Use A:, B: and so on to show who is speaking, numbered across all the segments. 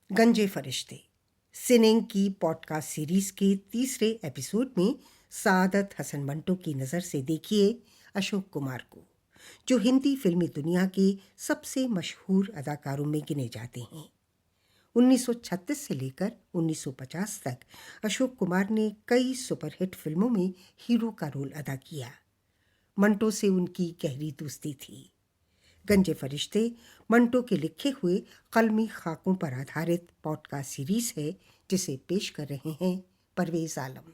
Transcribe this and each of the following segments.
A: गंजे फरिश्ते सिनिंग की पॉडकास्ट सीरीज के तीसरे एपिसोड में सादत हसन मंटो की नज़र से देखिए अशोक कुमार को, जो हिंदी फिल्मी दुनिया के सबसे मशहूर अदाकारों में गिने जाते हैं। 1936 से लेकर 1950 तक अशोक कुमार ने कई सुपरहिट फिल्मों में हीरो का रोल अदा किया। मंटो से उनकी गहरी दोस्ती थी। गंजे फरिश्ते मंटो के लिखे हुए कलमी खाकों पर आधारित पॉडकास्ट सीरीज है, जिसे पेश कर रहे हैं परवेज आलम।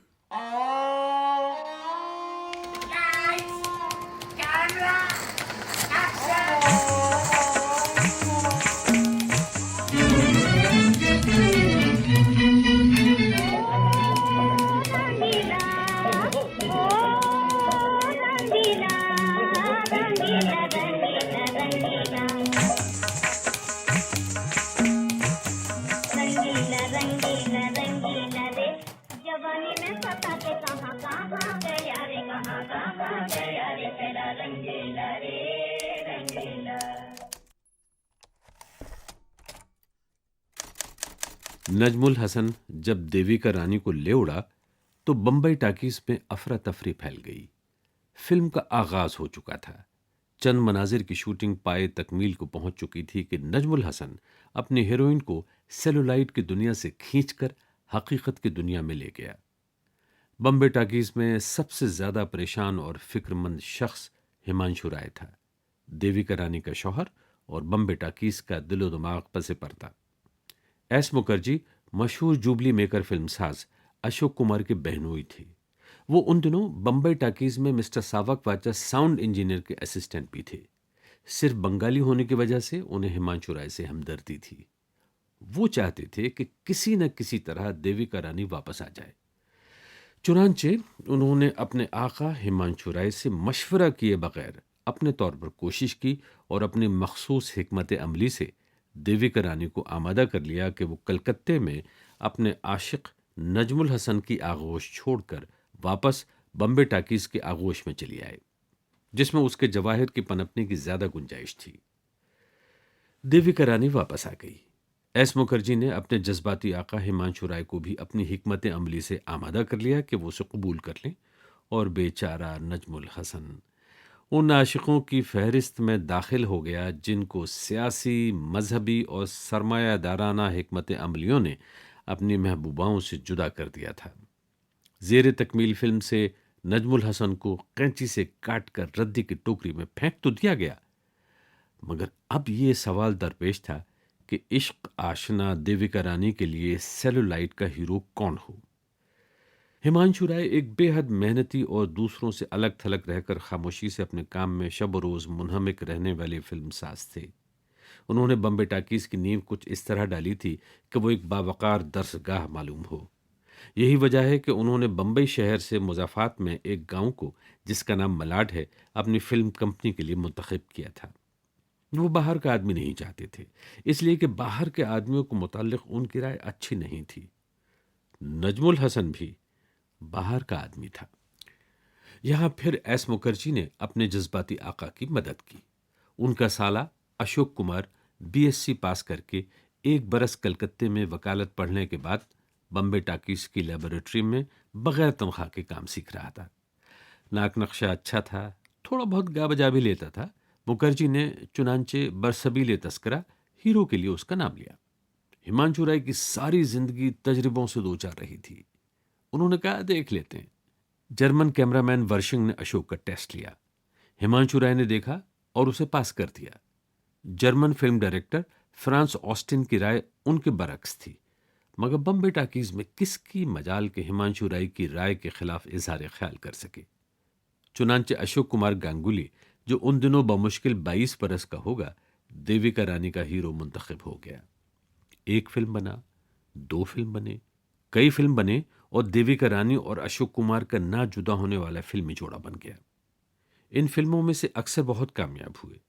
B: नजमुल हसन जब देविका रानी को ले उड़ा तो बंबई टाकीज में अफरा तफरी फैल गई। फिल्म का आगाज हो चुका था। चंद मनाजिर की शूटिंग पाए तकमील को पहुंच चुकी थी कि नजमुल हसन अपनी हीरोइन को सेलुलाइट की दुनिया से खींचकर हकीकत की दुनिया में ले गया। बंबई टाकीज में सबसे ज्यादा परेशान और फिक्रमंद शख्स हिमांशु राय था, देविका रानी का शौहर और बंबई टाकीज का दिलो दिमाग पसे पर्दा। एस मुखर्जी मशहूर जुबली मेकर फिल्मसाज अशोक कुमार के बहनोई थी। वो उन दिनों बंबई टाकीज में मिस्टर सावक वाचा साउंड इंजीनियर के असिस्टेंट भी थे। सिर्फ बंगाली होने की वजह से उन्हें हिमांशु राय से हमदर्दी थी। वो चाहते थे कि किसी न किसी तरह देविका रानी वापस आ जाए। चुनांचे उन्होंने अपने आका हिमांशु राय से मशवरा किए बगैर अपने तौर पर कोशिश की और अपनी मखसूस हिकमत अमली से देविका रानी को आमादा कर लिया कि वो कलकत्ते में अपने आशिक नजमुल हसन की आगोश छोड़कर वापस बम्बे टाकीज के आगोश में चली आए, जिसमें उसके जवाहिर की पनपने की ज्यादा गुंजाइश थी। देविका रानी वापस आ गई। एस मुखर्जी ने अपने जज्बाती आका हिमांशु राय को भी अपनी हिकमत अमली से आमादा कर लिया कि वो उसे कबूल कर लें, और बेचारा नजमुल हसन उन आशिकों की फहरिस्त में दाखिल हो गया जिनको सियासी, मजहबी और सरमायादाराना हिकमत अमलियों ने अपनी महबूबाओं से जुदा कर दिया था। जेर तकमील फिल्म से नजमुल हसन को कैंची से काट कर रद्दी की टोकरी में फेंक तो दिया गया, मगर अब ये सवाल दरपेश था कि इश्क आशना देविका रानी के लिए सेलुलाइट का हीरो कौन हो। हिमांशु राय एक बेहद मेहनती और दूसरों से अलग थलग रहकर खामोशी से अपने काम में शब रोज मुनहमिक रहने वाले फिल्मसाज थे। उन्होंने बम्बे टाकीज की नींव कुछ इस तरह डाली थी कि वो एक बावकार दर्सगाह मालूम हो। यही वजह है कि उन्होंने बम्बई शहर से मुजाफात में एक गांव को, जिसका नाम मलाड है, अपनी फिल्म कंपनी के लिए मुंतखब किया था। वो बाहर का आदमी नहीं चाहते थे, इसलिए कि बाहर के आदमियों को मुताल्लिक उनकी राय अच्छी नहीं थी। नजमुल हसन भी बाहर का आदमी था। यहां फिर एस मुखर्जी ने अपने जज्बाती आका की मदद की। उनका साला अशोक कुमार बीएससी पास करके एक बरस कलकत्ते में वकालत पढ़ने के बाद बम्बे टाकीज की लेबोरेटरी में बगैर तनख्वाह के काम सीख रहा था। नाक नक्शा अच्छा था, थोड़ा बहुत गा बजा भी लेता था। मुखर्जी ने चुनांचे बरसबीले तस्करा हीरो के लिए उसका नाम लिया। हिमांशु राय की सारी जिंदगी तजर्बों से दो चार रही थी। उन्होंने कहा, देख लेते हैं। जर्मन कैमरामैन वर्शिंग ने अशोक का टेस्ट लिया। हिमांशु राय ने देखा और उसे पास कर दिया। German film director France Austin की राय उनके बरक्स थी, मगर बम्बे टाकीज में किसकी मजाल के हिमांशु राय की राय के खिलाफ इजहार ख्याल कर सके। चुनांचे अशोक कुमार गांगुली, जो उन दिनों बमुश्किल 22 बरस का होगा, देविका रानी का हीरो मुंतखब हो गया। एक फिल्म बना, दो फिल्म बने, कई फिल्म बने, और देविका रानी और अशोक कुमार का ना जुदा होने वाला फिल्मी जोड़ा बन गया। इन फिल्मों में से अक्सर बहुत कामयाब हुए।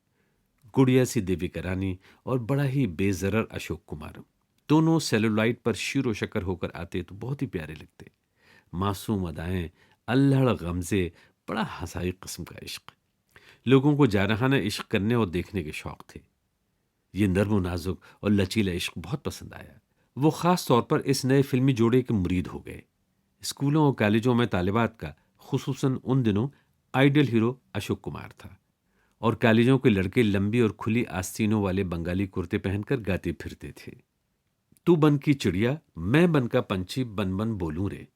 B: गुड़िया सी देविका रानी और बड़ा ही बेजरर अशोक कुमार, दोनों सेलुलाइट पर शीरो शकर होकर आते तो बहुत ही प्यारे लगते। मासूम अदाएं, अल्हड़ गमजे, बड़ा हंसाई किस्म का इश्क। लोगों को जारहाना इश्क करने और देखने के शौक थे। ये नर्म नाजुक और लचीला इश्क बहुत पसंद आया। वो खास तौर पर इस नए फिल्मी जोड़े के मुरीद हो गए। स्कूलों और कॉलेजों में तालिबात का खुसूसन उन दिनों आइडियल हीरो अशोक कुमार था, और कॉलेजों के लड़के लंबी और खुली आस्तीनों वाले बंगाली कुर्ते पहनकर गाते फिरते थे। तू बन की चिड़िया, मैं बन का पंछी, बन बन बोलूं रे।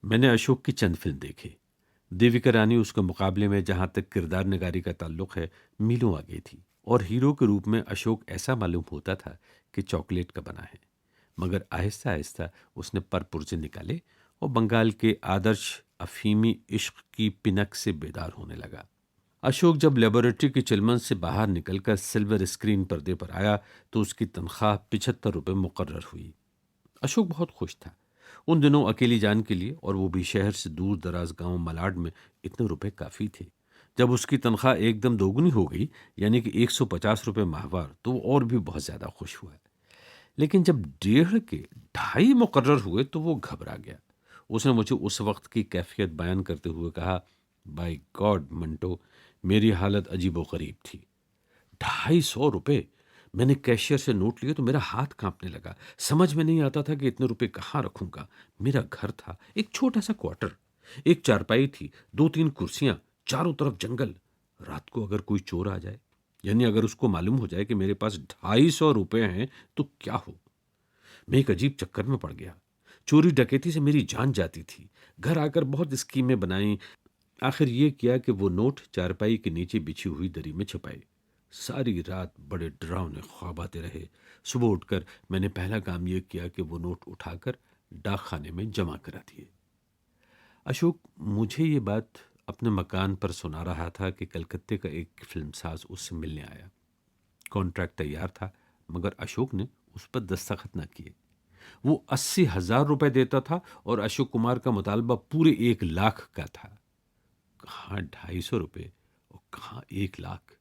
B: मैंने अशोक की चंद फिल्म देखी। देविका रानी उसके मुकाबले में जहां तक किरदार निगारी का ताल्लुक है मीलों आगे थी, और हीरो के रूप में अशोक ऐसा मालूम होता था कि चॉकलेट का बना है। मगर आहिस्ता आहिस्ता उसने पर पुर्जे निकाले और बंगाल के आदर्श अफीमी इश्क की पिनक से बेदार होने लगा। अशोक जब लेबोरेटरी की चिलमन से बाहर निकलकर सिल्वर स्क्रीन पर्दे पर आया तो उसकी तनख्वाह 75 रुपये मुकर्रर हुई। अशोक बहुत खुश था। उन दिनों अकेली जान के लिए, और वो भी शहर से दूर दराज गांव मलाड में, इतने रुपए काफी थे। जब उसकी तनख्वाह एकदम दोगुनी हो गई, यानी कि 150 रुपये माहवार, तो वो और भी बहुत ज्यादा खुश हुआ। लेकिन जब 1.5 के 2.5 मुकर्रर हुए तो वो घबरा गया। उसने मुझे उस वक्त की कैफियत बयान करते हुए कहा, बाय गॉड मंटो, मेरी हालत अजीबो गरीब थी। 250 रुपये! मैंने कैशियर से नोट लिए तो मेरा हाथ कांपने लगा। समझ में नहीं आता था कि इतने रुपए कहाँ रखूंगा। मेरा घर था, एक छोटा सा क्वार्टर, एक चारपाई थी, 2-3 कुर्सियां, चारों तरफ जंगल। रात को अगर कोई चोर आ जाए, यानी अगर उसको मालूम हो जाए कि मेरे पास 250 रुपये हैं, तो क्या हो। मैं एक अजीब चक्कर में पड़ गया। चोरी डकैती से मेरी जान जाती थी। घर आकर बहुत स्कीमें बनाई। आखिर ये किया कि वो नोट चारपाई के नीचे बिछी हुई दरी में छुपाए। सारी रात बड़े डरावने ख्वाब आते रहे। सुबह उठकर मैंने पहला काम यह किया कि वो नोट उठाकर डाक खाने में जमा करा दिए। अशोक मुझे ये बात अपने मकान पर सुना रहा था कि कलकत्ते का एक फिल्मसाज उससे मिलने आया। कॉन्ट्रैक्ट तैयार था, मगर अशोक ने उस पर दस्तखत न किए। वो 80,000 रुपए देता था और अशोक कुमार का मुतालबा पूरे 1 लाख का था। कहाँ 250 रुपये और कहाँ 1 लाख।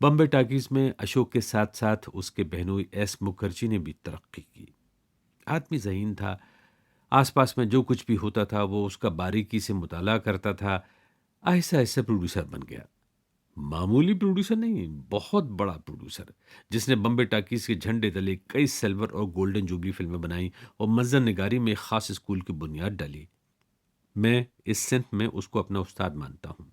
B: बम्बे टाकीज में अशोक के साथ साथ उसके बहनोई एस मुखर्जी ने भी तरक्की की। आदमी ज़हीन था। आसपास में जो कुछ भी होता था वो उसका बारीकी से मुताला करता था। आहिस्ता आहिस्ता प्रोड्यूसर बन गया। मामूली प्रोड्यूसर नहीं, बहुत बड़ा प्रोड्यूसर, जिसने बम्बे टाकीज के झंडे तले कई सिल्वर और गोल्डन जुबली फिल्में बनाई और मंजर निगारी में खास स्कूल की बुनियाद डाली। मैं इस सिंथ में उसको अपना उस्ताद मानता हूँ।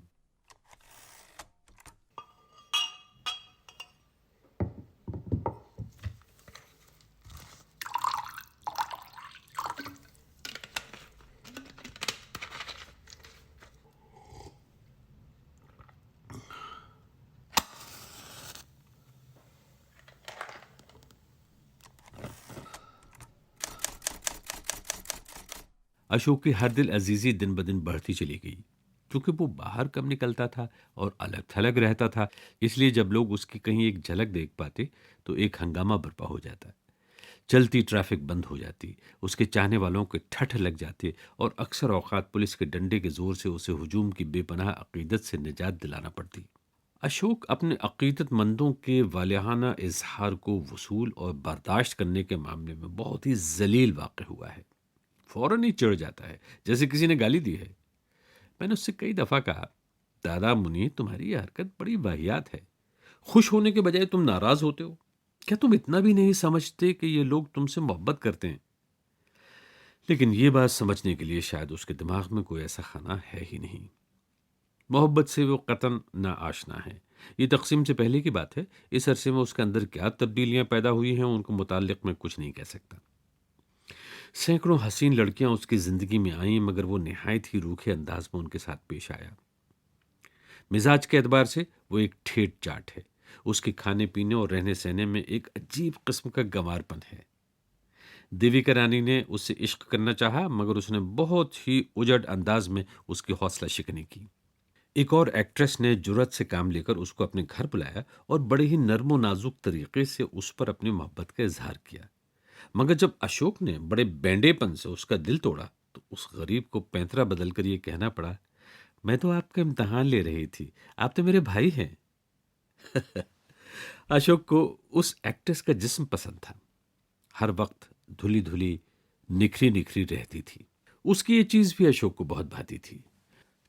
B: अशोक की हर दिल अजीजी दिन ब दिन बढ़ती चली गई। क्योंकि वो बाहर कम निकलता था और अलग थलग रहता था, इसलिए जब लोग उसकी कहीं एक झलक देख पाते तो एक हंगामा बर्पा हो जाता। चलती ट्रैफिक बंद हो जाती, उसके चाहने वालों के ठठ लग जाते, और अक्सर औकात पुलिस के डंडे के जोर से उसे हुजूम की बेपनाह अकीदत से निजात दिलाना पड़ती। अशोक अपने अकीदतमंदों के वालिहाना इजहार को वसूल और बर्दाश्त करने के मामले में बहुत ही जलील वाक़ हुआ है। फौरन ही चिढ़ जाता है, जैसे किसी ने गाली दी है। मैंने उससे कई दफा कहा, दादा मुनि, तुम्हारी ये हरकत बड़ी वाहियात है। खुश होने के बजाय तुम नाराज होते हो। क्या तुम इतना भी नहीं समझते कि ये लोग तुमसे मोहब्बत करते हैं? लेकिन ये बात समझने के लिए शायद उसके दिमाग में कोई ऐसा खाना है ही नहीं। मोहब्बत से वो कतन ना आशना है। ये तकसीम से पहले की बात है। इस अरसे में उसके अंदर क्या तब्दीलियां पैदा हुई हैं, उनके मुतालिक मैं कुछ नहीं कह सकता। सैकड़ों हसीन लड़कियां उसकी जिंदगी में आईं, मगर वो निहायत ही रूखे अंदाज में उनके साथ पेश आया। मिजाज के एतबार से वो एक ठेठ जाट है। उसके खाने पीने और रहने सहने में एक अजीब किस्म का गंवारपन है। देविका रानी ने उससे इश्क करना चाहा, मगर उसने बहुत ही उजड़ अंदाज में उसकी हौसला शिकनी की। एक और एक्ट्रेस ने जुर्रत से काम लेकर उसको अपने घर बुलाया और बड़े ही नर्मो नाजुक तरीके से उस पर अपनी मोहब्बत का इजहार किया। मगर जब अशोक ने बड़े बैंडेपन से उसका दिल तोड़ा तो उस गरीब को पैंतरा बदल कर ये कहना पड़ा, मैं तो आपका इम्तिहान ले रही थी, आप तो मेरे भाई हैं। अशोक को उस एक्ट्रेस का जिस्म पसंद था। हर वक्त धुली धुली, निखरी निखरी रहती थी। उसकी ये चीज भी अशोक को बहुत भाती थी।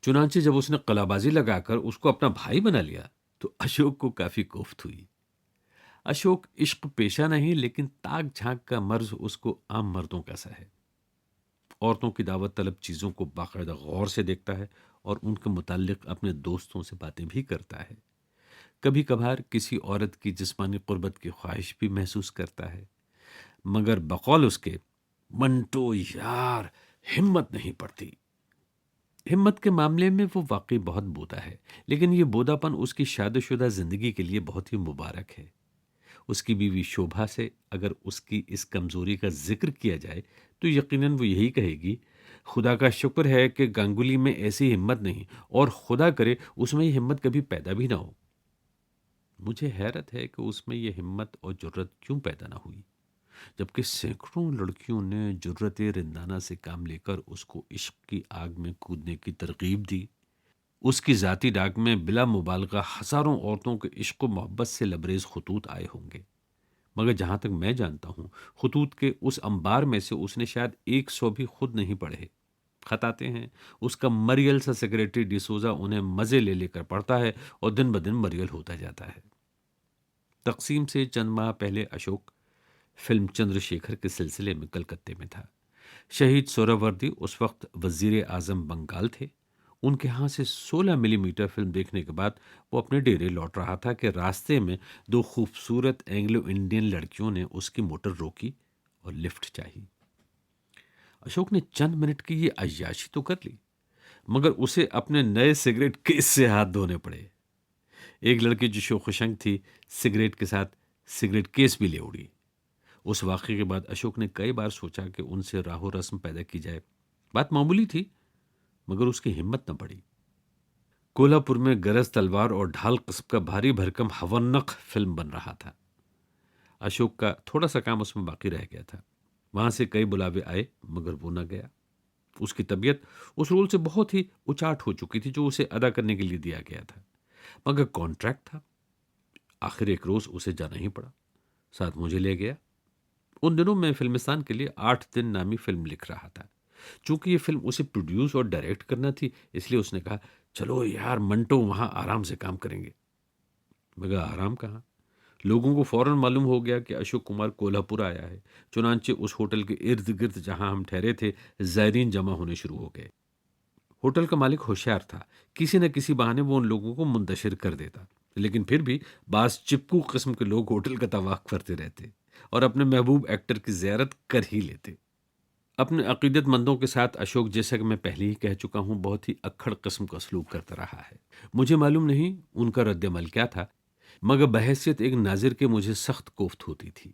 B: चुनांचे जब उसने कलाबाजी लगाकर उसको अपना भाई बना लिया तो अशोक को काफी कोफ्त हुई। अशोक इश्क पेशा नहीं, लेकिन ताक झांक का मर्ज उसको आम मर्दों का सा है। औरतों की दावत तलब चीज़ों को बाकायदा गौर से देखता है और उनके मुताल्लिक अपने दोस्तों से बातें भी करता है। कभी कभार किसी औरत की जिस्मानी कुर्बत की ख्वाहिश भी महसूस करता है, मगर बकौल उसके, मंटो यार, हिम्मत नहीं पड़ती। हिम्मत के मामले में वो वाकई बहुत बोदा है, लेकिन ये बोदापन उसकी शादीशुदा जिंदगी के लिए बहुत ही मुबारक है। उसकी बीवी शोभा से अगर उसकी इस कमजोरी का जिक्र किया जाए तो यकीनन वो यही कहेगी, खुदा का शुक्र है कि गांगुली में ऐसी हिम्मत नहीं, और खुदा करे उसमें ये हिम्मत कभी पैदा भी ना हो। मुझे हैरत है कि उसमें ये हिम्मत और जुर्रत क्यों पैदा ना हुई, जबकि सैकड़ों लड़कियों ने जुर्रत रिंदाना से काम लेकर उसको इश्क की आग में कूदने की तरकीब दी। उसकी जाती डाक में बिला मुबालगा हजारों औरतों के इश्क व मोहब्बत से लबरेज खतूत आए होंगे, मगर जहां तक मैं जानता हूं, खतूत के उस अंबार में से उसने शायद 100 भी खुद नहीं पढ़े। खत आते हैं, उसका मरियल सा सेक्रेटरी डिसोजा उन्हें मजे ले लेकर पढ़ता है और दिन ब दिन मरियल होता जाता है। तकसीम से चंद माह पहले अशोक फिल्म चंद्रशेखर के सिलसिले में कलकत्ते में था। शहीद सोहरावर्दी उस वक्त वजीर आजम बंगाल थे। उनके यहाँ से 16 मिलीमीटर फिल्म देखने के बाद वो अपने डेरे लौट रहा था कि रास्ते में दो खूबसूरत एंग्लो इंडियन लड़कियों ने उसकी मोटर रोकी और लिफ्ट चाहिए। अशोक ने चंद मिनट की ये अय्याशी तो कर ली, मगर उसे अपने नए सिगरेट केस से हाथ धोने पड़े। एक लड़की जो शोखशंग थी, सिगरेट के साथ सिगरेट केस भी ले उड़ी। उस वाक़े के बाद अशोक ने कई बार सोचा कि उनसे राहो रस्म पैदा की जाए। बात मामूली थी, मगर उसकी हिम्मत न पड़ी। कोल्हापुर में गरज तलवार और ढाल किस्म का भारी भरकम हवन्नक फिल्म बन रहा था। अशोक का थोड़ा सा काम उसमें बाकी रह गया था। वहां से कई बुलावे आए, मगर वो न गया। उसकी तबीयत उस रोल से बहुत ही उचाट हो चुकी थी जो उसे अदा करने के लिए दिया गया था, मगर कॉन्ट्रैक्ट था। आखिर एक रोज उसे जाना ही पड़ा। साथ मुझे ले गया। उन दिनों मैं फिल्मिस्तान के लिए 8 दिन नामी फिल्म लिख रहा था। चूंकि ये फिल्म उसे प्रोड्यूस और डायरेक्ट करना थी, इसलिए उसने कहा, चलो यार मंटो, वहां आराम से काम करेंगे। मगर आराम कहाँ। लोगों को फौरन मालूम हो गया कि अशोक कुमार कोल्हापुर आया है। चुनांचे उस होटल के इर्द गिर्द जहां हम ठहरे थे, जायरीन जमा होने शुरू हो गए। होटल का मालिक होशियार था, किसी न किसी बहाने वो उन लोगों को मुंतशिर कर देता, लेकिन फिर भी बास चिपकू किस्म के लोग होटल का तवाफ करते रहते और अपने महबूब एक्टर की ज़ियारत कर ही लेते। अपने अकीदतमंदों के साथ अशोक, जैसा कि मैं पहले ही कह चुका हूं, बहुत ही अक्खड़ किस्म का सलूक करता रहा है। मुझे मालूम नहीं उनका रद्दमल क्या था, मगर बहैसियत एक नाजिर के मुझे सख्त कोफ्त होती थी।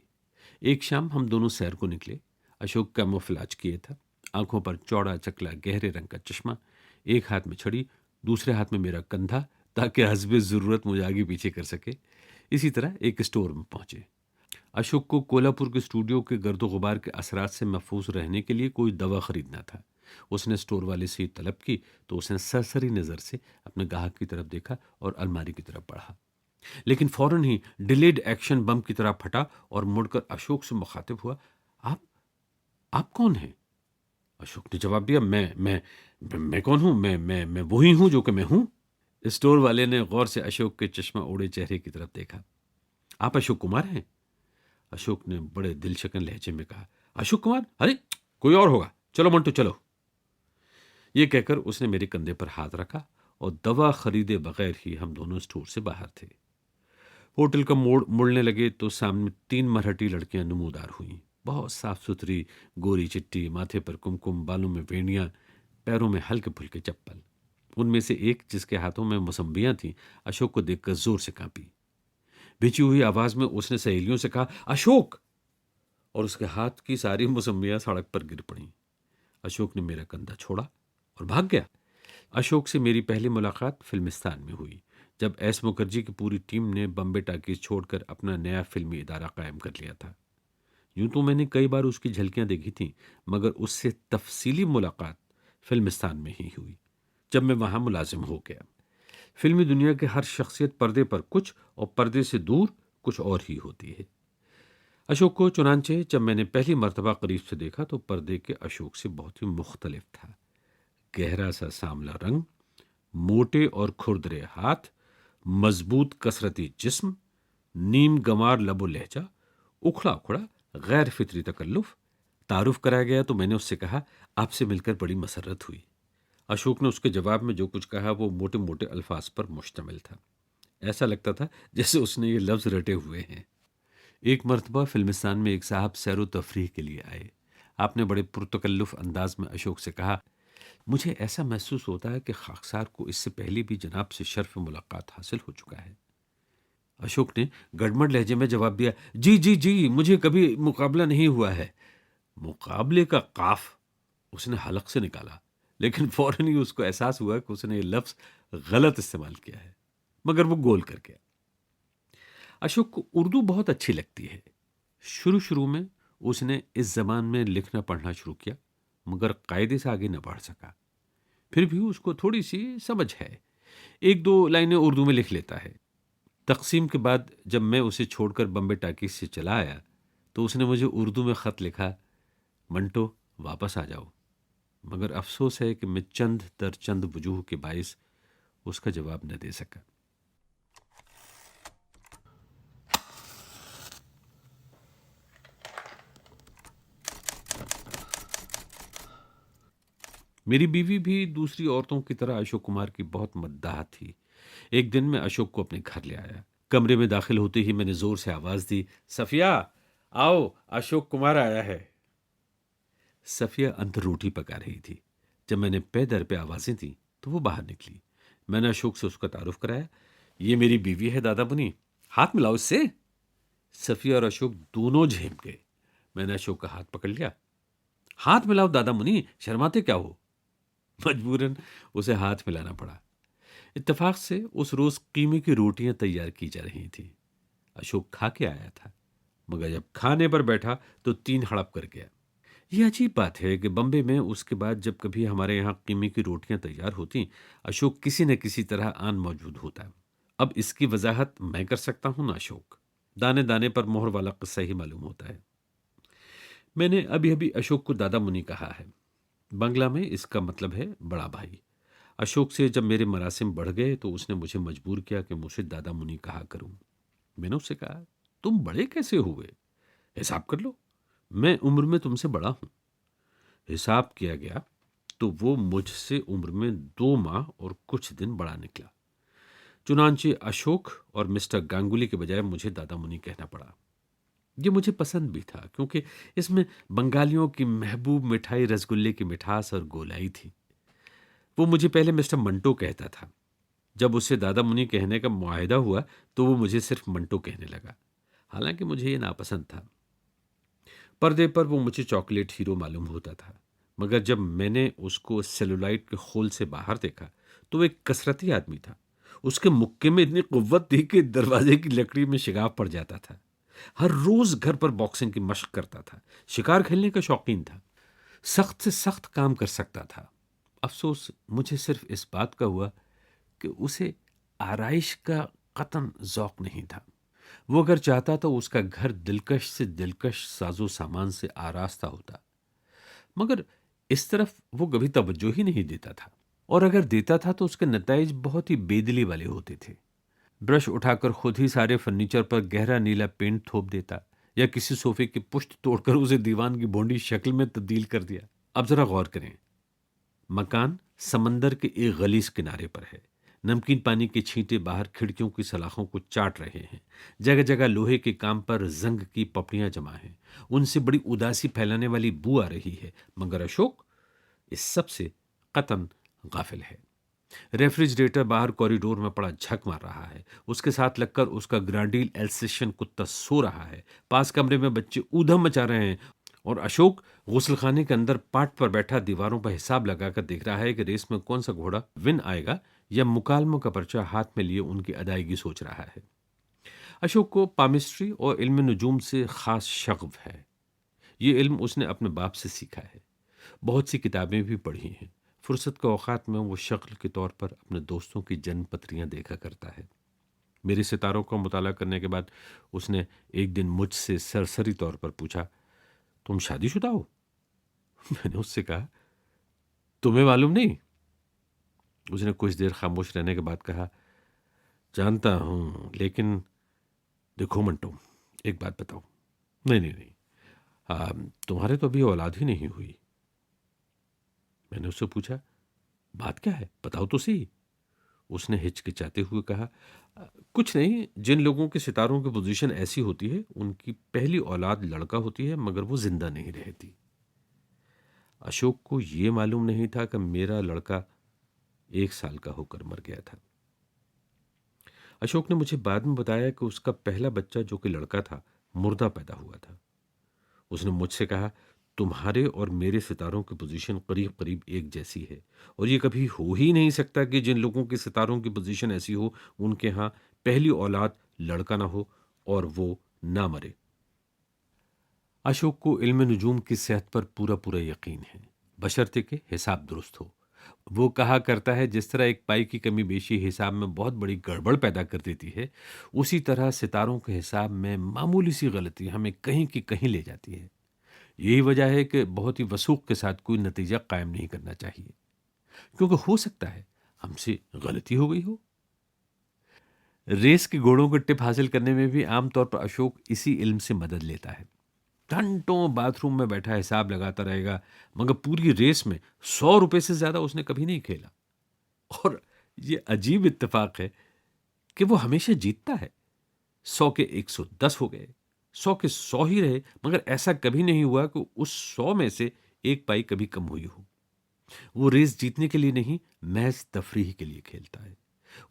B: एक शाम हम दोनों सैर को निकले। अशोक कैमोफ्लेज किए था, आंखों पर चौड़ा चकला गहरे रंग का चश्मा, एक हाथ में छड़ी, दूसरे हाथ में मेरा कंधा, ताकि हस्बे ज़रूरत मुझे आगे पीछे कर सके। इसी तरह एक स्टोर में पहुंचे। अशोक को कोल्हापुर के स्टूडियो के गर्दो गुबार के असरात से महफूज रहने के लिए कोई दवा खरीदना था। उसने स्टोर वाले से तलब की तो उसने सरसरी नज़र से अपने ग्राहक की तरफ देखा और अलमारी की तरफ बढ़ा, लेकिन फौरन ही डिलेड एक्शन बम की तरह फटा और मुड़कर अशोक से मुखातिब हुआ, आप आप कौन हैं? अशोक ने जवाब दिया, मैं कौन हूं? मैं वही हूं जो कि मैं हूं। स्टोर वाले ने गौर से अशोक के चश्मा ओढ़े चेहरे की तरफ देखा। आप अशोक कुमार हैं? अशोक ने बड़े दिलशकन लहजे में कहा, अशोक कुमार? अरे कोई और होगा, चलो मंटू चलो। ये कहकर उसने मेरे कंधे पर हाथ रखा और दवा खरीदे बगैर ही हम दोनों स्टोर से बाहर थे। होटल का मोड़ मुड़ने लगे तो सामने 3 मरहटी लड़कियां नमूदार हुईं। बहुत साफ सुथरी, गोरी चिट्टी, माथे पर कुमकुम, बालों में वेणियां, पैरों में हल्के फुल्के चप्पल। उनमें से एक, जिसके हाथों में मौसम्बियां थीं, अशोक को देखकर जोर से कांपी। भिची हुई आवाज में उसने सहेलियों से कहा, अशोक, और उसके हाथ की सारी मौसम्बियां सड़क पर गिर पड़ी। अशोक ने मेरा कंधा छोड़ा और भाग गया। अशोक से मेरी पहली मुलाकात फिल्मिस्तान में हुई, जब एस मुखर्जी की पूरी टीम ने बम्बे टाकीज छोड़कर अपना नया फिल्मी इदारा कायम कर लिया था। यूं तो मैंने कई बार उसकी झलकियां देखी थीं, मगर उससे तफसीली मुलाकात फिल्मिस्तान में ही हुई, जब मैं वहां मुलाजिम हो गया। फिल्मी दुनिया के हर शख्सियत पर्दे पर कुछ और पर्दे से दूर कुछ और ही होती है। अशोक को चुनांचे जब मैंने पहली मर्तबा करीब से देखा तो पर्दे के अशोक से बहुत ही मुख्तलिफ था। गहरा सा सांवला रंग, मोटे और खुरदरे हाथ, मजबूत कसरती जिस्म, नीम गंवार लबो लहजा, उखड़ा उखड़ा गैर फितरी तकल्लुफ। तारुफ कराया गया तो मैंने उससे कहा, आपसे मिलकर बड़ी मसरत हुई। अशोक ने उसके जवाब में जो कुछ कहा वो मोटे मोटे अल्फाज पर मुश्तमिल था। ऐसा लगता था जैसे उसने ये लफ्ज रटे हुए हैं। एक मर्तबा फिल्मिस्तान में एक साहब सैरो तफरीह के लिए आए। आपने बड़े पुरतकल्लुफ अंदाज में अशोक से कहा, मुझे ऐसा महसूस होता है कि खाकसार को इससे पहले भी जनाब से शर्फ मुलाकात हासिल हो चुका है। अशोक ने गड़मड़ लहजे में जवाब दिया, जी जी जी, मुझे कभी मुकाबला नहीं हुआ है। मुकाबले का काफ उसने हलक से निकाला, लेकिन फौरन ही उसको एहसास हुआ कि उसने ये लफ्ज गलत इस्तेमाल किया है, मगर वो गोल कर गया। अशोक को उर्दू बहुत अच्छी लगती है। शुरू शुरू में उसने इस जबान में लिखना पढ़ना शुरू किया, मगर कायदे से आगे न बढ़ सका। फिर भी उसको थोड़ी सी समझ है, एक दो लाइनें उर्दू में लिख लेता है। तकसीम के बाद जब मैं उसे छोड़कर बम्बे टाकीज से चला आया तो उसने मुझे उर्दू में ख़त लिखा, मंटो वापस आ जाओ। मगर अफसोस है कि मैं चंद दर चंद वजूह के बायस उसका जवाब न दे सका। मेरी बीवी भी दूसरी औरतों की तरह अशोक कुमार की बहुत मद्दाह थी। एक दिन मैं अशोक को अपने घर ले आया। कमरे में दाखिल होते ही मैंने जोर से आवाज दी, सफिया आओ, अशोक कुमार आया है। सफिया अंदर रोटी पका रही थी। जब मैंने पे दर पे आवाजें दी तो वो बाहर निकली। मैंने अशोक से उसका तारुफ कराया, ये मेरी बीवी है दादा मुनी, हाथ मिलाओ इससे। सफिया और अशोक दोनों झेम गए। मैंने अशोक का हाथ पकड़ लिया, हाथ मिलाओ दादा मुनी, शर्माते क्या हो। मजबूरन उसे हाथ मिलाना पड़ा। इत्तेफाक से उस रोज कीमे की रोटियां तैयार की जा रही थी। अशोक खा के आया था, मगर जब खाने पर बैठा तो 3 हड़प कर गया। यह अजीब बात है कि बम्बे में उसके बाद जब कभी हमारे यहाँ कीमे की रोटियां तैयार होती, अशोक किसी न किसी तरह आन मौजूद होता। अब इसकी वजाहत मैं कर सकता हूं ना अशोक। दाने दाने पर मोहर वाला किस्सा ही मालूम होता है। मैंने अभी अभी अशोक को दादा मुनि कहा है। बंगला में इसका मतलब है बड़ा भाई। अशोक से जब मेरे मरासिम बढ़ गए तो उसने मुझे मजबूर किया कि मुझे दादा मुनि कहा करूं। मैंने उससे कहा, तुम बड़े कैसे हुए, हिसाब कर लो, मैं उम्र में तुमसे बड़ा हूं। हिसाब किया गया तो वो मुझसे उम्र में 2 माह और कुछ दिन बड़ा निकला। चुनांचे अशोक और मिस्टर गांगुली के बजाय मुझे दादा मुनि कहना पड़ा। ये मुझे पसंद भी था, क्योंकि इसमें बंगालियों की महबूब मिठाई रसगुल्ले की मिठास और गोलाई थी। वो मुझे पहले मिस्टर मंटो कहता था। जब उससे दादा मुनि कहने का मुआहिदा हुआ तो वो मुझे सिर्फ मंटो कहने लगा, हालांकि मुझे ये नापसंद था। पर्दे पर वो मुझे चॉकलेट हीरो मालूम होता था, मगर जब मैंने उसको सेलुलाइट के खोल से बाहर देखा तो वो एक कसरती आदमी था। उसके मुक्के में इतनी कुव्वत थी कि दरवाजे की लकड़ी में शिगाफ पड़ जाता था। हर रोज घर पर बॉक्सिंग की मशक करता था। शिकार खेलने का शौकीन था। सख्त से सख्त काम कर सकता था। अफसोस मुझे सिर्फ इस बात का हुआ कि उसे आराइश का कतन जौक नहीं था। वो अगर चाहता तो उसका घर दिलकश से दिलकश साजो सामान से आरास्ता होता, मगर इस तरफ वो कभी तवज्जो ही नहीं देता था, और अगर देता था तो उसके नताइज बहुत ही बेदिली वाले होते थे। ब्रश उठाकर खुद ही सारे फर्नीचर पर गहरा नीला पेंट थोप देता, या किसी सोफे की पुश्त तोड़कर उसे दीवान की भोंडी शक्ल में तब्दील कर दिया। अब जरा गौर करें, मकान समंदर के एक गलीस किनारे पर है। नमकीन पानी के छींटे बाहर खिड़कियों की सलाखों को चाट रहे हैं। जगह जगह लोहे के काम पर जंग की पपड़ियां जमा हैं। उनसे बड़ी उदासी फैलाने वाली बू आ रही है, मगर अशोक इस सब से कतन गाफिल है। रेफ्रिजरेटर बाहर कॉरिडोर में पड़ा झक मार रहा है। उसके साथ लगकर उसका ग्रांडील एल्सेशियन कुत्ता सो रहा है। पास कमरे में बच्चे ऊधम मचा रहे हैं, और अशोक गुस्लखाने के अंदर पाट पर बैठा दीवारों पर हिसाब लगाकर देख रहा है कि रेस में कौन सा घोड़ा विन आएगा, या मुकालमों का पर्चा हाथ में लिए उनकी अदायगी सोच रहा है। अशोक को पामिस्ट्री और इल्म नजूम से खास शगफ है। ये इल्म उसने अपने बाप से सीखा है। बहुत सी किताबें भी पढ़ी हैं। फुर्सत के औकात में वो शक्ल के तौर पर अपने दोस्तों की जन्म पत्रियां देखा करता है। मेरे सितारों का मुताला करने के बाद उसने एक दिन मुझसे सरसरी तौर पर पूछा, तुम शादीशुदा हो? मैंने उससे कहा, तुम्हें मालूम नहीं? उसने कुछ देर खामोश रहने के बाद कहा, जानता हूं, लेकिन देखो मंटो, एक बात बताओ। नहीं नहीं नहीं, तुम्हारे तो अभी औलाद ही नहीं हुई। मैंने उससे पूछा, बात क्या है, बताओ तो सही। उसने हिचकिचाते हुए कहा, कुछ नहीं, जिन लोगों के सितारों की पोजीशन ऐसी होती है उनकी पहली औलाद लड़का होती है मगर वो जिंदा नहीं रहती। अशोक को ये मालूम नहीं था कि मेरा लड़का 1 साल का होकर मर गया था। अशोक ने मुझे बाद में बताया कि उसका पहला बच्चा जो कि लड़का था, मुर्दा पैदा हुआ था। उसने मुझसे कहा, तुम्हारे और मेरे सितारों की पोजीशन करीब करीब एक जैसी है, और ये कभी हो ही नहीं सकता कि जिन लोगों के सितारों की पोजीशन ऐसी हो उनके यहाँ पहली औलाद लड़का ना हो और वो ना मरे। अशोक को इल्म नुजूम की सेहत पर पूरा पूरा यकीन है, बशर्ते के हिसाब दुरुस्त हो। वो कहा करता है, जिस तरह एक पाई की कमी बेशी हिसाब में बहुत बड़ी गड़बड़ पैदा कर देती है, उसी तरह सितारों के हिसाब में मामूली सी गलती हमें कहीं की कहीं ले जाती है। यही वजह है कि बहुत ही वसूख के साथ कोई नतीजा कायम नहीं करना चाहिए, क्योंकि हो सकता है हमसे गलती हो गई हो। रेस के घोड़ों को टिप हासिल करने में भी आमतौर पर अशोक इसी इल्म से मदद लेता है। घंटों बाथरूम में बैठा हिसाब लगाता रहेगा, मगर पूरी रेस में 100 रुपए से ज्यादा उसने कभी नहीं खेला। और ये अजीब इत्तेफाक है कि वो हमेशा जीतता है। 100 के 110 हो गए, 100 के 100 ही रहे, मगर ऐसा कभी नहीं हुआ कि उस 100 में से एक पाई कभी कम हुई हो। वो रेस जीतने के लिए नहीं, महज तफरीह के लिए खेलता है।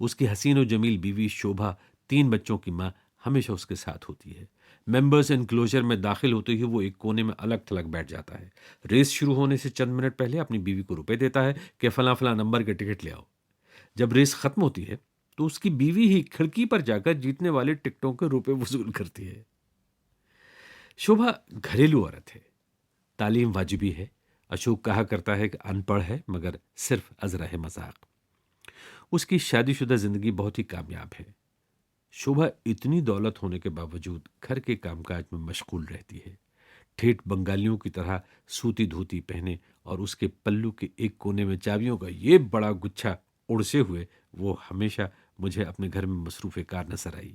B: उसकी हसीन और जमील बीवी शोभा, 3 बच्चों की मां, हमेशा उसके साथ होती है। मेंबर्स एनक्लोजर में दाखिल होते ही वो एक कोने में अलग थलग बैठ जाता है। रेस शुरू होने से चंद मिनट पहले अपनी बीवी को रुपए देता है कि फला फला नंबर के टिकट ले आओ। जब रेस खत्म होती है तो उसकी बीवी ही खिड़की पर जाकर जीतने वाले टिकटों के रुपए वसूल करती है। शोभा घरेलू औरत है, तालीम वाजिबी है। अशोक कहा करता है कि अनपढ़ है, मगर सिर्फ अजरा है मजाक। उसकी शादीशुदा जिंदगी बहुत ही कामयाब है। शोभा इतनी दौलत होने के बावजूद घर के कामकाज में मशगूल रहती है। ठेठ बंगालियों की तरह सूती धोती पहने और उसके पल्लू के एक कोने में चाबियों का ये बड़ा गुच्छा उड़से हुए वो हमेशा मुझे अपने घर में मसरूफ़ कार नजर आई।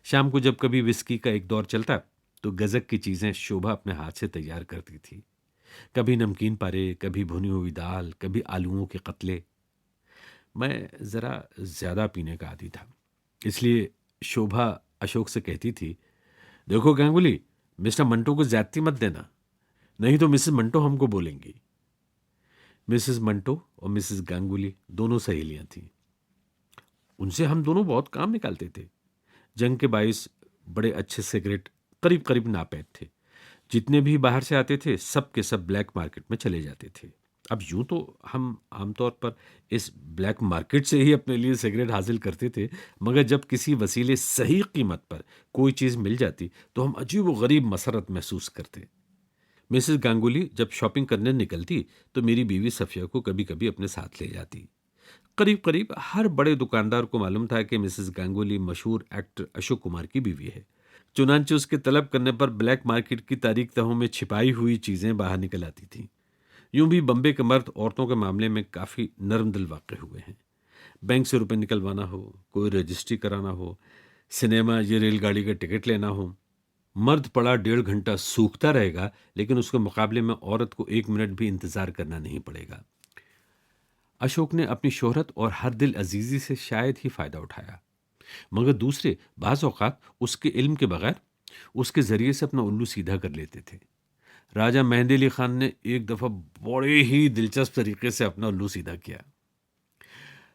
B: शाम को जब कभी विस्की का एक दौर चलता तो गजक की चीजें शोभा अपने हाथ से तैयार करती थी। कभी नमकीन पारे, कभी भुनी हुई दाल, कभी आलूओं के कतले। मैं जरा ज्यादा पीने का आदी था, इसलिए शोभा अशोक से कहती थी, देखो गांगुली, मिस्टर मंटो को ज्यादती मत देना, नहीं तो मिसेस मंटो हमको बोलेंगी। मिसेस मंटो और मिसेस गांगुली दोनों सहेलियां थीं। उनसे हम दोनों बहुत काम निकालते थे। जंग के बाईस बड़े अच्छे सिगरेट करीब करीब नापैद थे। जितने भी बाहर से आते थे सब के सब ब्लैक मार्केट में चले जाते थे। अब यूं तो हम आमतौर पर इस ब्लैक मार्केट से ही अपने लिए सिगरेट हासिल करते थे, मगर जब किसी वसीले सही कीमत पर कोई चीज़ मिल जाती तो हम अजीब व गरीब मसरत महसूस करते। मिसेस गांगुली जब शॉपिंग करने निकलती तो मेरी बीवी सफिया को कभी कभी अपने साथ ले जाती। करीब करीब हर बड़े दुकानदार को मालूम था कि मिसेस गांगुली मशहूर एक्टर अशोक कुमार की बीवी है। चुनांचे उसके तलब करने पर ब्लैक मार्केट की तारीख तहों में छिपाई हुई चीजें बाहर निकल आती थीं। यूं भी बम्बे के मर्द औरतों के मामले में काफी नरम दिल वाक़ हुए हैं। बैंक से रुपए निकलवाना हो, कोई रजिस्ट्री कराना हो, सिनेमा या रेलगाड़ी का टिकट लेना हो, मर्द पड़ा 1.5 घंटा सूखता रहेगा, लेकिन उसके मुकाबले में औरत को 1 मिनट भी इंतजार करना नहीं पड़ेगा। अशोक ने अपनी शोहरत और हर दिल अजीजी से शायद ही फायदा उठाया, मगर दूसरे बाज औकात उसके इल्म के बगैर उसके जरिए से अपना उल्लू सीधा कर लेते थे। राजा मेहंदी अली खान ने एक दफा बड़े ही दिलचस्प तरीके से अपना उल्लू सीधा किया।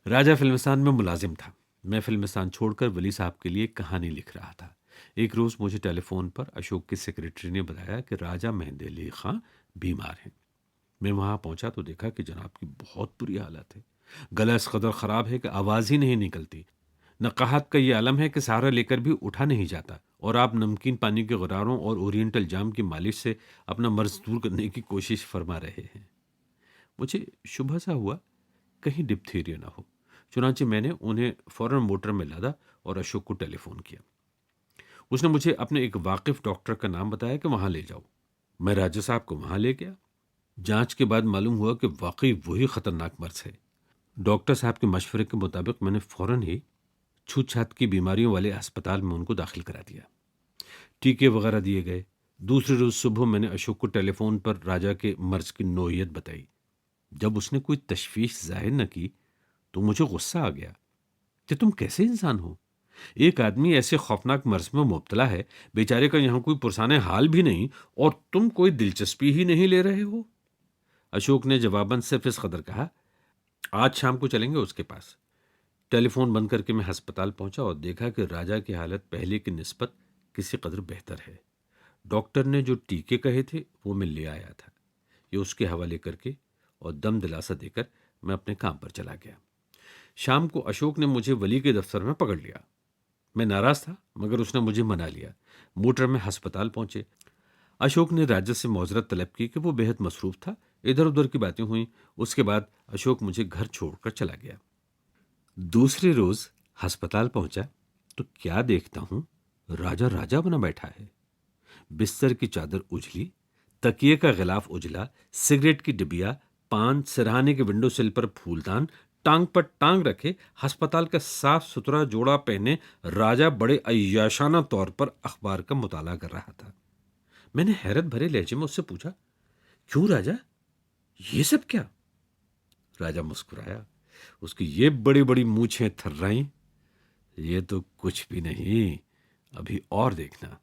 B: राजा फिल्मिस्तान में मुलाजिम था। मैं फिल्मिस्तान छोड़कर वली साहब के लिए कहानी लिख रहा था। एक रोज मुझे टेलीफोन पर अशोक के सेक्रेटरी ने बताया कि राजा मेहंदी अली खान बीमार हैं। मैं वहां पहुंचा तो देखा कि जनाब की बहुत बुरी हालत है। गला इस कदर खराब है कि आवाज ही नहीं निकलती। नकाहत का ये आलम है कि सहारा लेकर भी उठा नहीं जाता, और आप नमकीन पानी के गरारों और ओरिएंटल जाम की मालिश से अपना मर्ज दूर करने की कोशिश फरमा रहे हैं। मुझे शुभ सा हुआ कहीं डिप्थीरिया ना हो, चुनांचे मैंने उन्हें फौरन मोटर में लादा और अशोक को टेलीफोन किया। उसने मुझे अपने एक वाकिफ डॉक्टर का नाम बताया कि वहां ले जाओ। मैं राजा साहब को वहां ले गया। जांच के बाद मालूम हुआ कि वाकई वही खतरनाक मर्ज है। डॉक्टर साहब के मशवरे के मुताबिक मैंने फौरन ही छूत छात की बीमारियों वाले अस्पताल में उनको दाखिल करा दिया। टीके वगैरह दिए गए। दूसरे रोज सुबह मैंने अशोक को टेलीफोन पर राजा के मर्ज की नोयत बताई। जब उसने कोई तशवीश जाहिर न की तो मुझे गुस्सा आ गया कि तुम कैसे इंसान हो? एक आदमी ऐसे खौफनाक मर्ज में मुब्तला है, बेचारे का यहां कोई पुरसाने हाल भी नहीं, और तुम कोई दिलचस्पी ही नहीं ले रहे हो। अशोक ने जवाबन सिर्फ इस कदर कहा, आज शाम को चलेंगे उसके पास। टेलीफोन बंद करके मैं अस्पताल पहुंचा और देखा कि राजा की हालत पहले की निस्बत किसी कदर बेहतर है। डॉक्टर ने जो टीके कहे थे वो मैं ले आया था। ये उसके हवाले करके और दम दिलासा देकर मैं अपने काम पर चला गया। शाम को अशोक ने मुझे वली के दफ्तर में पकड़ लिया। मैं नाराज था, मगर उसने मुझे मना लिया। मोटर में अस्पताल पहुंचे। अशोक ने राजा से मौजरत तलब की कि वो बेहद मसरूफ था। इधर उधर की बातें हुई। उसके बाद अशोक मुझे घर छोड़कर चला गया। दूसरे रोज अस्पताल पहुंचा तो क्या देखता हूं, राजा राजा बना बैठा है। बिस्तर की चादर उजली, तकिए का गिलाफ उजला, सिगरेट की डिबिया, पान, सिरहाने के विंडो सिल पर फूलदान, टांग पर टांग रखे, अस्पताल का साफ सुथरा जोड़ा पहने राजा बड़े अय्याशाना तौर पर अखबार का मुताला कर रहा था। मैंने हैरत भरे लहजे में उससे पूछा, क्यों राजा, ये सब क्या? राजा मुस्कुराया। उसकी ये बड़ी बड़ी मूछें थर्राई। ये तो कुछ भी नहीं, अभी और देखना।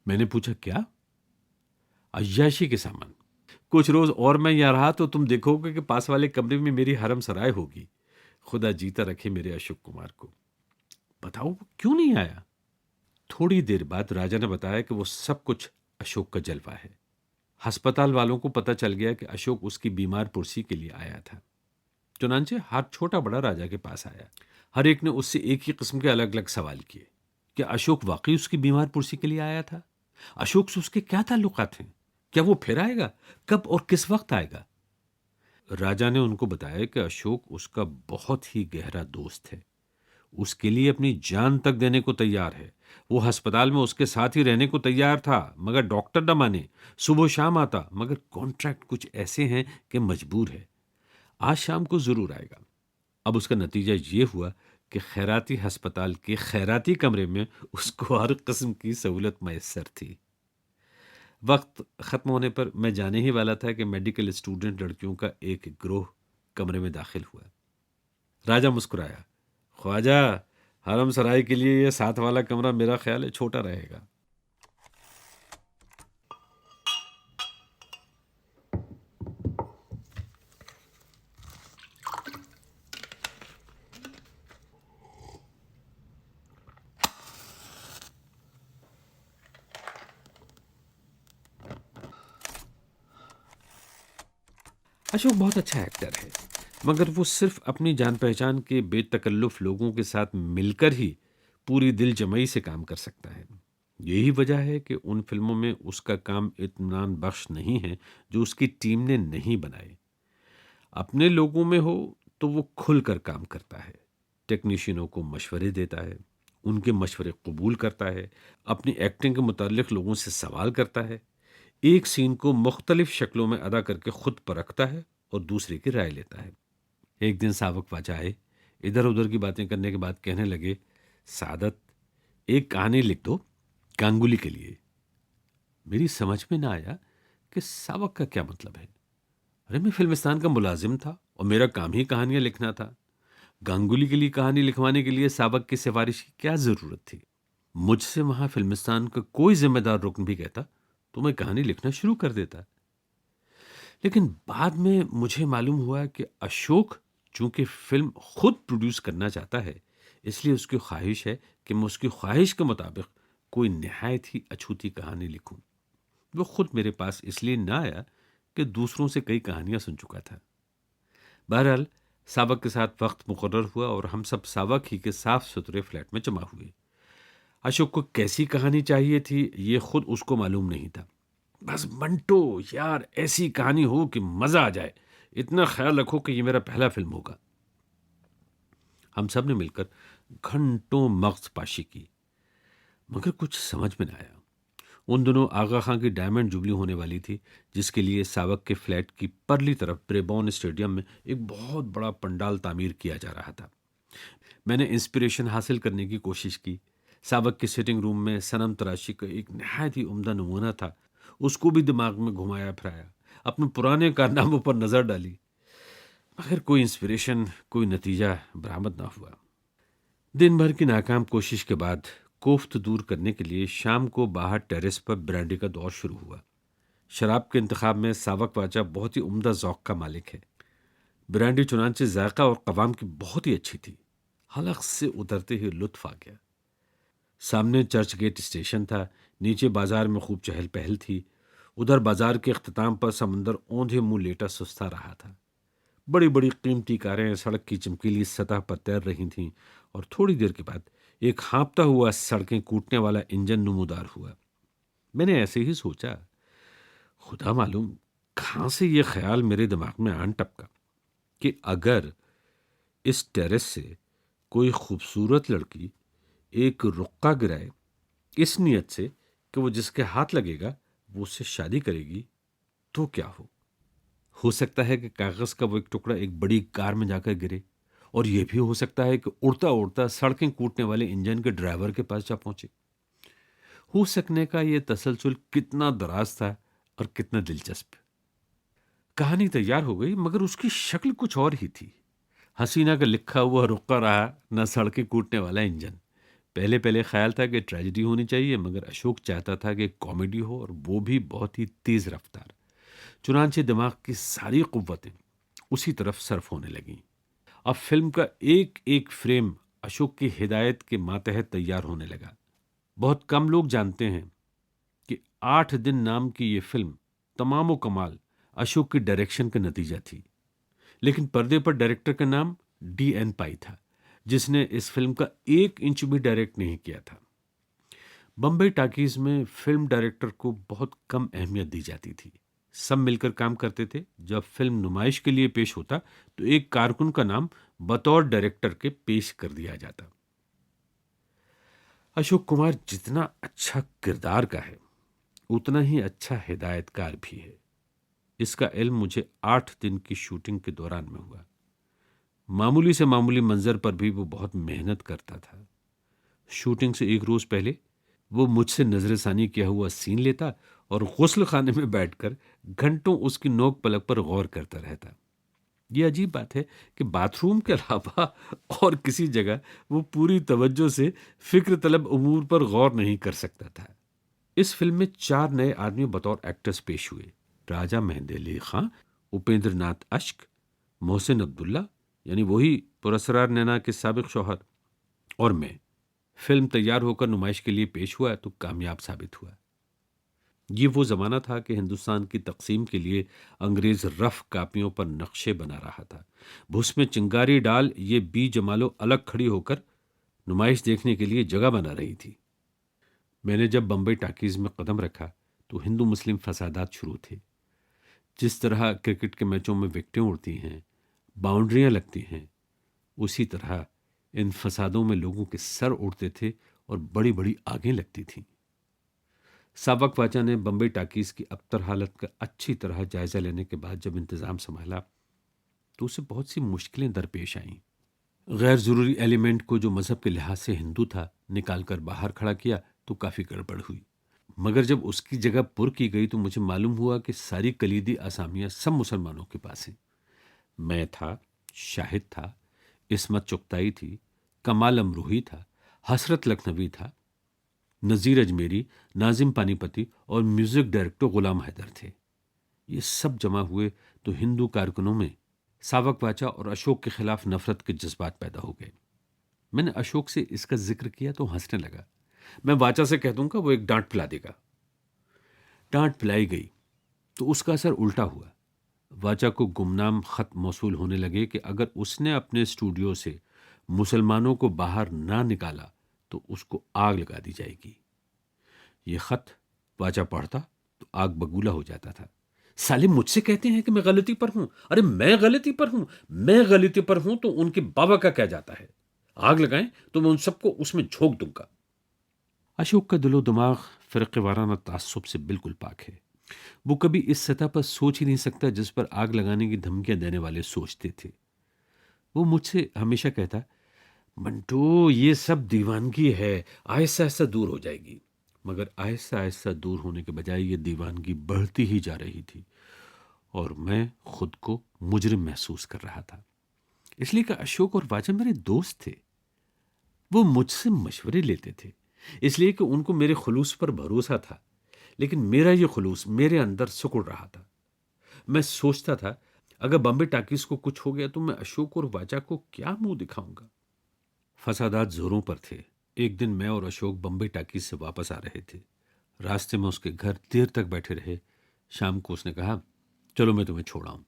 B: मैंने पूछा, क्या? अय्याशी के सामान। कुछ रोज और मैं यहां रहा तो तुम देखोगे कि पास वाले कमरे में मेरी हरम सराय होगी। खुदा जीता रखे मेरे अशोक कुमार को। बताओ वो क्यों नहीं आया? थोड़ी देर बाद राजा ने बताया कि वो सब कुछ अशोक का जलवा है। अस्पताल वालों को पता चल गया कि अशोक उसकी बीमार पुरसी के लिए आया था। चुनांचे हर छोटा बड़ा राजा के पास आया। हर एक ने उससे एक ही किस्म के अलग अलग सवाल किए। क्या अशोक वाकई उसकी बीमार पुरसी के लिए आया था? अशोक से उसके क्या ताल्लुकात हैं? क्या वो फिर आएगा? कब और किस वक्त आएगा? राजा ने उनको बताया कि अशोक उसका बहुत ही गहरा दोस्त है। उसके लिए अपनी जान तक देने को तैयार है। वो अस्पताल में उसके साथ ही रहने को तैयार था, मगर डॉक्टर न माने। सुबह शाम आता, मगर कॉन्ट्रैक्ट कुछ ऐसे हैं कि मजबूर है। आज शाम को जरूर आएगा। अब उसका नतीजा ये हुआ कि खैराती अस्पताल के खैराती कमरे में उसको हर किस्म की सहूलत मैसर थी। वक्त खत्म होने पर मैं जाने ही वाला था कि मेडिकल स्टूडेंट लड़कियों का एक गिरोह कमरे में दाखिल हुआ। राजा मुस्कुराया, ख्वाजा, हरम सराय के लिए यह साथ वाला कमरा मेरा ख्याल है छोटा रहेगा। अशोक बहुत अच्छा एक्टर है, मगर वो सिर्फ अपनी जान पहचान के बेतकल्लुफ लोगों के साथ मिलकर ही पूरी दिल जमई से काम कर सकता है। यही वजह है कि उन फिल्मों में उसका काम इत्मीनान बख्श नहीं है जो उसकी टीम ने नहीं बनाए। अपने लोगों में हो तो वो खुलकर काम करता है, टेक्नीशियनों को मशवरे देता है, उनके मशवरे कबूल करता है, अपनी एक्टिंग के मुतालिक लोगों से सवाल करता है, एक सीन को मुख्तलिफ शक्लों में अदा करके खुद परखता है और दूसरे की राय लेता है। एक दिन सावक वाचा आए, इधर उधर की बातें करने के बाद कहने लगे, सादत, एक कहानी लिख दो गांगुली के लिए। मेरी समझ में ना आया कि सावक का क्या मतलब है। अरे मैं फिल्मिस्तान का मुलाजिम था और मेरा काम ही कहानियां लिखना था। गांगुली के लिए कहानी लिखवाने के लिए सावक की सिफारिश की क्या जरूरत थी? मुझसे वहां फिल्मिस्तान का कोई जिम्मेदार रुकन भी कहता तो मैं कहानी लिखना शुरू कर देता। लेकिन बाद में मुझे मालूम हुआ कि अशोक चूंकि फिल्म खुद प्रोड्यूस करना चाहता है, इसलिए उसकी ख्वाहिश है कि मैं उसकी ख्वाहिश के मुताबिक कोई नहायत ही अछूती कहानी लिखूं। वो खुद मेरे पास इसलिए ना आया कि दूसरों से कई कहानियां सुन चुका था। बहरहाल सावक के साथ वक्त मुकर्रर हुआ और हम सब सावक ही के साफ सुथरे फ्लैट में जमा हुए। अशोक को कैसी कहानी चाहिए थी ये खुद उसको मालूम नहीं था। बस मंटो यार, ऐसी कहानी हो कि मजा आ जाए, इतना ख्याल रखो कि ये मेरा पहला फिल्म होगा। हम सब ने मिलकर घंटों मगज पाशी की, मगर कुछ समझ में ना आया। उन दिनों आगा खां की डायमंड जुबली होने वाली थी, जिसके लिए सावक के फ्लैट की परली तरफ ब्रेबॉर्न स्टेडियम में एक बहुत बड़ा पंडाल तामीर किया जा रहा था। मैंने इंस्पिरेशन हासिल करने की कोशिश की। सावक की सिटिंग रूम में सनम तराशी का एक नहायत ही उम्दा नमूना था, उसको भी दिमाग में घुमाया फिराया, अपने पुराने कारनामों पर नजर डाली, मगर कोई इंस्पिरेशन, कोई नतीजा बरामद ना हुआ। दिन भर की नाकाम कोशिश के बाद कोफ्त दूर करने के लिए शाम को बाहर टेरेस पर ब्रांडी का दौर शुरू हुआ। शराब के इंतखाब में सावक वाचा बहुत ही उम्दा ज़ौक़ का मालिक है। ब्रांडी चुनांचे जायका और कवाम की बहुत ही अच्छी थी। हलक से उतरते ही लुत्फ आ गया। सामने चर्च गेट स्टेशन था, नीचे बाजार में खूब चहल पहल थी। उधर बाजार के अख्ताम पर समंदर औंधे मुंह लेटा सुस्ता रहा था। बड़ी बड़ी कीमती कारें सड़क की चमकीली सतह पर तैर रही थीं और थोड़ी देर के बाद एक हाँपता हुआ सड़कें कूटने वाला इंजन नमूदार हुआ। मैंने ऐसे ही सोचा, खुदा मालूम कहाँ से ये ख्याल मेरे दिमाग में आन टपका कि अगर इस टेरेस से कोई खूबसूरत लड़की एक रुक्का गिराए इस नियत से कि वो जिसके हाथ लगेगा वो उससे शादी करेगी, तो क्या हो सकता है कि कागज का वो एक टुकड़ा एक बड़ी कार में जाकर गिरे, और यह भी हो सकता है कि उड़ता उड़ता सड़कें कूटने वाले इंजन के ड्राइवर के पास जा पहुंचे। हो सकने का यह तसलसल कितना दराज था और कितना दिलचस्प। कहानी तैयार हो गई, मगर उसकी शक्ल कुछ और ही थी। हसीना का लिखा हुआ रुका रहा, न सड़कें कूटने वाला इंजन। पहले पहले ख्याल था कि ट्रेजेडी होनी चाहिए, मगर अशोक चाहता था कि कॉमेडी हो, और वो भी बहुत ही तेज रफ्तार। चुनांचे दिमाग की सारी कुव्वतें उसी तरफ सर्फ होने लगीं। अब फिल्म का एक एक फ्रेम अशोक की हिदायत के मातहत तैयार होने लगा। बहुत कम लोग जानते हैं कि 8 दिन नाम की ये फिल्म तमामो कमाल अशोक की डायरेक्शन का नतीजा थी। लेकिन पर्दे पर डायरेक्टर का नाम D.N. पाई था, जिसने इस फिल्म का 1 इंच भी डायरेक्ट नहीं किया था। बम्बई टाकीज में फिल्म डायरेक्टर को बहुत कम अहमियत दी जाती थी। सब मिलकर काम करते थे। जब फिल्म नुमाइश के लिए पेश होता तो एक कारकुन का नाम बतौर डायरेक्टर के पेश कर दिया जाता। अशोक कुमार जितना अच्छा किरदार का है, उतना ही अच्छा हिदायतकार भी है। इसका इल्म मुझे 8 दिन की शूटिंग के दौरान में हुआ। मामूली से मामूली मंजर पर भी वो बहुत मेहनत करता था। शूटिंग से एक रोज पहले वो मुझसे नजरसानी किया हुआ सीन लेता और गुस्ल खाने में बैठकर घंटों उसकी नोक पलक पर गौर करता रहता। ये अजीब बात है कि बाथरूम के अलावा और किसी जगह वो पूरी तवज्जो से फिक्र तलब उमूर पर गौर नहीं कर सकता था। इस फिल्म में 4 नए आदमी बतौर एक्टर्स पेश हुए। राजा मेहंदी अली खां, उपेंद्र नाथ अश्क, मोहसिन अब्दुल्ला यानी वही पुरस्कार नैना के साबिक शौहर, और मैं। फिल्म तैयार होकर नुमाइश के लिए पेश हुआ तो कामयाब साबित हुआ। ये वो जमाना था कि हिंदुस्तान की तकसीम के लिए अंग्रेज रफ कापियों पर नक्शे बना रहा था। भूस में चिंगारी डाल ये बी जमालो अलग खड़ी होकर नुमाइश देखने के लिए जगह बना रही थी। मैंने जब बम्बई टाकीज में कदम रखा तो हिंदू मुस्लिम फसादात शुरू थे। जिस तरह क्रिकेट के मैचों में विकेटें उड़ती हैं, बाउंड्रियां लगती हैं, उसी तरह इन फसादों में लोगों के सर उड़ते थे और बड़ी बड़ी आगें लगती थीं। साबक वाचा ने बम्बई टाकीज की अबतर हालत का अच्छी तरह जायजा लेने के बाद जब इंतजाम संभाला तो उसे बहुत सी मुश्किलें दरपेश आईं। गैर जरूरी एलिमेंट को, जो मजहब के लिहाज से हिंदू था, निकालकर बाहर खड़ा किया तो काफी गड़बड़ हुई। मगर जब उसकी जगह पुर की गई तो मुझे मालूम हुआ कि सारी कलीदी आसामियां सब मुसलमानों के पास हैं। मैं था, शाहिद था, इस्मत चुगताई थी, कमाल अमरूही था, हसरत लखनवी था, नज़ीर अजमेरी, नाजिम पानीपति और म्यूजिक डायरेक्टर गुलाम हैदर थे। ये सब जमा हुए तो हिंदू कारकुनों में सावक वाचा और अशोक के खिलाफ नफरत के जज्बात पैदा हो गए। मैंने अशोक से इसका जिक्र किया तो हंसने लगा। मैं वाचा से कह दूंगा, वो एक डांट पिला देगा। डांट पिलाई गई तो उसका असर उल्टा हुआ। वाचा को गुमनाम खत मौसूल होने लगे कि अगर उसने अपने स्टूडियो से मुसलमानों को बाहर ना निकाला तो उसको आग लगा दी जाएगी। ये खत वाचा पढ़ता तो आग बगूला हो जाता था। साले मुझसे कहते हैं कि मैं गलती पर हूं। अरे मैं गलती पर हूं? मैं गलती पर हूं तो उनके बाबा का क्या जाता है? आग लगाएं तो मैं उन सबको उसमें झोंक दूंगा। अशोक का दिलो दिमाग फिरके वाराना तासुब से बिल्कुल पाक है। वो कभी इस सतह पर सोच ही नहीं सकता जिस पर आग लगाने की धमकियां देने वाले सोचते थे। वो मुझसे हमेशा कहता, मंटू, ये सब दीवानगी है, आहिस्ता आहिस्ता दूर हो जाएगी। मगर आहिस्ता आहिस्ता दूर होने के बजाय ये दीवानगी बढ़ती ही जा रही थी और मैं खुद को मुजरिम महसूस कर रहा था। इसलिए कि अशोक और वाजा मेरे दोस्त थे, वो मुझसे मशवरे लेते थे, इसलिए कि उनको मेरे खुलूस पर भरोसा था। लेकिन मेरा ये खुलूस मेरे अंदर सिकुड़ रहा था। मैं सोचता था, अगर बॉम्बे टाकीज को कुछ हो गया तो मैं अशोक और वाजा को क्या मुंह दिखाऊंगा। फसादात जोरों पर थे। एक दिन मैं और अशोक बम्बई टाकीज से वापस आ रहे थे। रास्ते में उसके घर देर तक बैठे रहे। शाम को उसने कहा, चलो मैं तुम्हें छोड़ाऊं।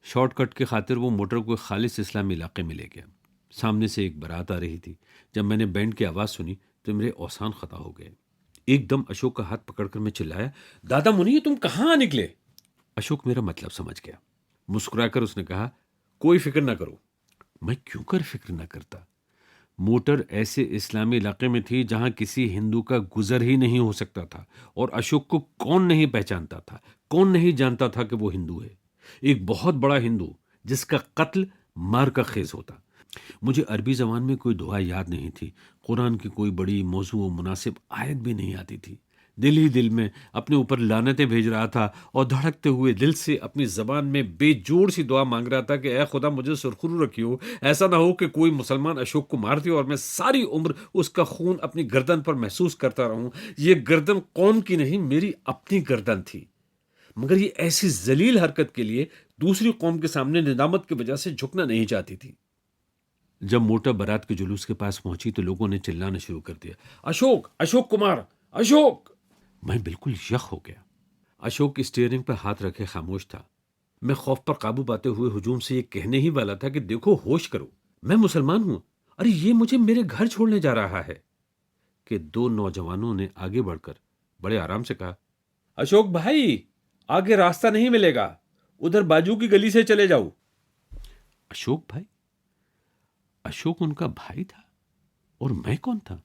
B: शॉर्टकट के खातिर वो मोटर को खालिस इस्लामी इलाके में ले गया। सामने से एक बारात आ रही थी। जब मैंने बैंड की आवाज़ सुनी तो मेरे औसान खता हो गए। एकदम अशोक का हाथ पकड़कर मैं चिल्लाया, दादा मुनि, तुम कहाँ निकले? अशोक मेरा मतलब समझ गया। मुस्कुराकर उसने कहा, कोई फिक्र ना करो। मैं क्यों कर फिक्र ना करता? मोटर ऐसे इस्लामी इलाके में थी जहां किसी हिंदू का गुजर ही नहीं हो सकता था, और अशोक को कौन नहीं पहचानता था, कौन नहीं जानता था कि वो हिंदू है। एक बहुत बड़ा हिंदू जिसका कत्ल मार का खेज होता। मुझे अरबी जबान में कोई दुआ याद नहीं थी। कुरान की कोई बड़ी मौजू मुनासिब आयत भी नहीं आती थी। दिल ही दिल में अपने ऊपर लानतें भेज रहा था और धड़कते हुए दिल से अपनी जबान में बेजोड़ सी दुआ मांग रहा था कि ऐ खुदा, मुझे सुरखरू रखियो। ऐसा ना हो कि कोई मुसलमान अशोक को मार दे और मैं सारी उम्र उसका खून अपनी गर्दन पर महसूस करता रहूं। ये गर्दन कौम की नहीं, मेरी अपनी गर्दन थी। मगर ये ऐसी जलील हरकत के लिए दूसरी कौम के सामने निदामत की वजह से झुकना नहीं चाहती थी। जब मोटर बारात के जुलूस के पास पहुंची तो लोगों ने चिल्लाना शुरू कर दिया, अशोक, अशोक कुमार, अशोक। मैं बिल्कुल यख हो गया। अशोक स्टीयरिंग पर हाथ रखे खामोश था। मैं खौफ पर काबू पाते हुए हुजूम से ये कहने ही वाला था कि देखो, होश करो, मैं मुसलमान हूं। अरे ये मुझे मेरे घर छोड़ने जा रहा है। कि दो नौजवानों ने आगे बढ़कर बड़े आराम से कहा, अशोक भाई, आगे रास्ता नहीं मिलेगा, उधर बाजू की गली से चले जाओ। अशोक भाई? अशोक उनका भाई था और मैं कौन था?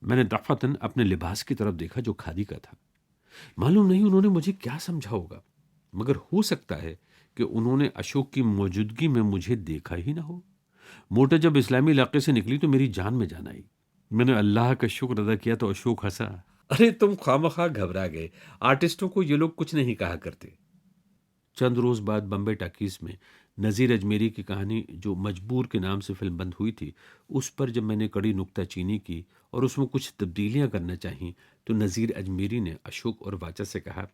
B: मैंने दफातन अपने लिबास की तरफ देखा जो खादी का था। मालूम नहीं उन्होंने मुझे क्या समझा होगा, मगर हो सकता है कि उन्होंने अशोक की मौजूदगी में मुझे देखा ही ना हो। मोटर जब इस्लामी इलाके से निकली तो मेरी जान में जान आई। मैंने अल्लाह का शुक्र अदा किया तो अशोक हंसा, अरे तुम खामखा घबरा गए, आर्टिस्टों को ये लोग कुछ नहीं कहा करते। चंद रोज बाद बम्बई टाकीज में नज़ीर अजमेरी की कहानी, जो मजबूर के नाम से फिल्म बंद हुई थी, उस पर जब मैंने कड़ी नुक्ताचीनी की और उसमें कुछ तब्दीलियां करना चाहीं तो नज़ीर अजमेरी ने अशोक और वाचा से कहा,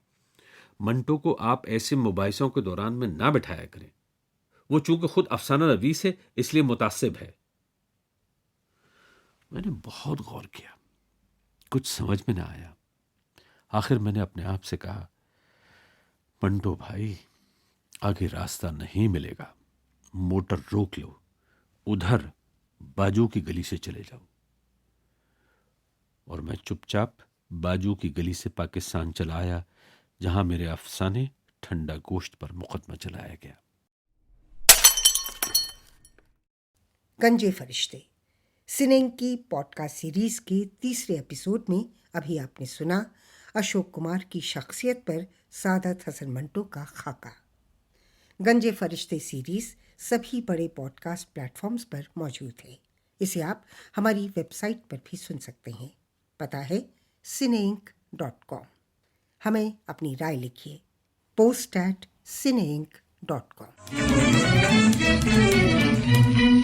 B: मंटो को आप ऐसे मुबाहिसों के दौरान में ना बिठाया करें। वो चूंकि खुद अफसाना नवीस है इसलिए मुतासिब है। मैंने बहुत गौर किया, कुछ समझ में ना आया। आखिर मैंने अपने आप से कहा, मंटो भाई, आगे रास्ता नहीं मिलेगा, मोटर रोक लो, उधर बाजू की गली से चले जाओ। और मैं चुपचाप बाजू की गली से पाकिस्तान चला आया, जहां मेरे अफसाने ठंडा गोश्त पर मुकदमा चलाया गया।
A: गंजे फरिश्ते सिनेंग की पॉडकास्ट सीरीज के तीसरे एपिसोड में अभी आपने सुना अशोक कुमार की शख्सियत पर सादत हसन मंटो का खाका। गंजे फरिश्ते सीरीज सभी बड़े पॉडकास्ट प्लेटफॉर्म्स पर मौजूद है। इसे आप हमारी वेबसाइट पर भी सुन सकते हैं। पता है cineink.com। हमें अपनी राय लिखिए post@cineink.com।